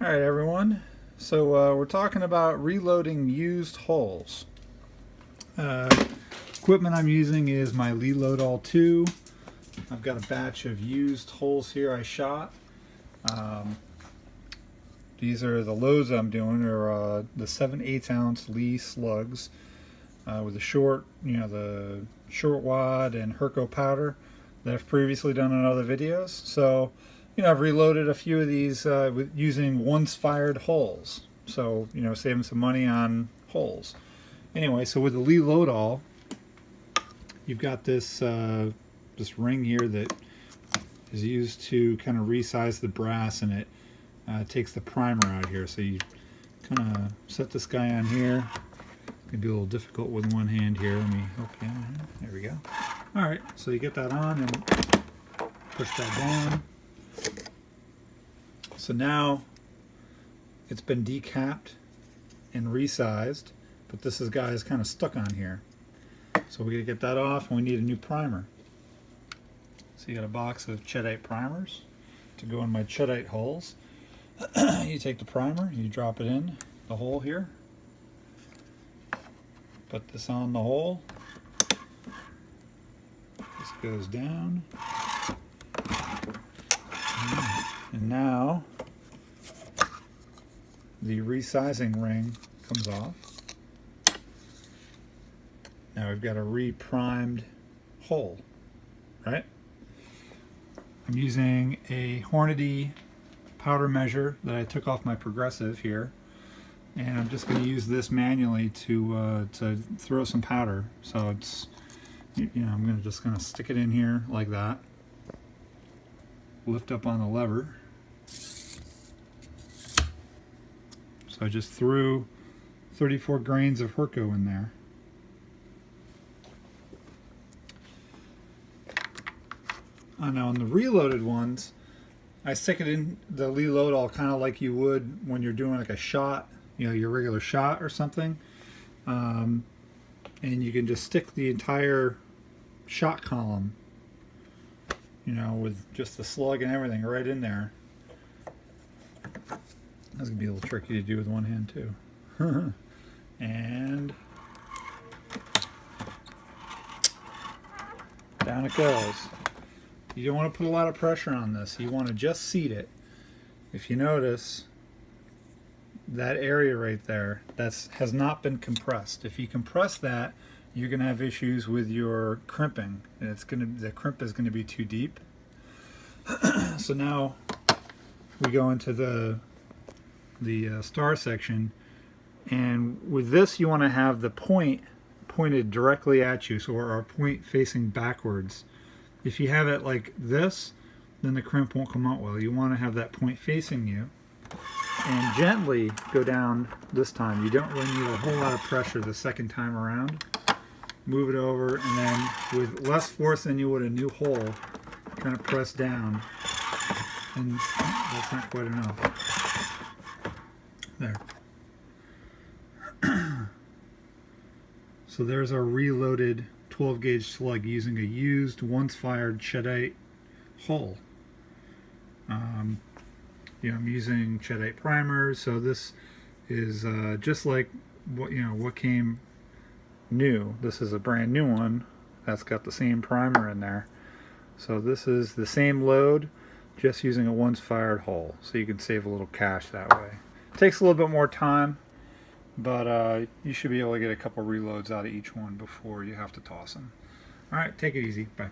Alright everyone, so we're talking about reloading used holes. Equipment I'm using is my Lee All 2. I've got a batch of used holes here I shot. These are the loads I'm doing, are the 7/8 ounce Lee slugs with the short, the short wad and Herco powder that I've previously done in other videos. So I've reloaded a few of these with using once fired holes. So, saving some money on holes. Anyway, so with the Lee All, you've got this this ring here that is used to kind of resize the brass, and it takes the primer out here. So you kind of set this guy on here. It's gonna be a little difficult with one hand here. Let me help you out. There we go. All right, so you get that on and push that down. So now it's been decapped and resized, but this guy is kind of stuck on here. So we gotta get that off, and we need a new primer. So you got a box of cheddite primers to go in my cheddite holes. You take the primer, you drop it in the hole here. Put this on the hole. This goes down. And now the resizing ring comes off. Now we've got a re-primed hole, right? I'm using a Hornady powder measure that I took off my progressive here, and I'm just going to use this manually to throw some powder. So it's, I'm just going to stick it in here like that. Lift up on the lever. So I just threw 34 grains of Herco in there. Now on the reloaded ones, I stick it in the Lee All kind of like you would when you're doing like a shot, your regular shot or something. And you can just stick the entire shot column, with just the slug and everything right in there. That's gonna be a little tricky to do with one hand too. And down it goes. You don't want to put a lot of pressure on this. You want to just seat it. If you notice, that area right there has not been compressed. If you compress that, you're going to have issues with your crimping, and the crimp is going to be too deep. So now we go into the star section, and with this you want to have the point pointed directly at you, so our point facing backwards. If you have it like this, then the crimp won't come out well. You want to have that point facing you, and gently go down this time. You don't really need a whole lot of pressure the second time around. Move it over, and then with less force than you would a new hole, kind of press down. And that's not quite enough. There. So there's our reloaded 12 gauge slug using a used once fired cheddite hole. I'm using cheddite primers, so this is just like what came new. This is a brand new one that's got the same primer in there. So this is the same load, just using a once fired hole, so you can save a little cash that way. It takes a little bit more time, but you should be able to get a couple reloads out of each one before you have to toss them. Alright, take it easy. Bye.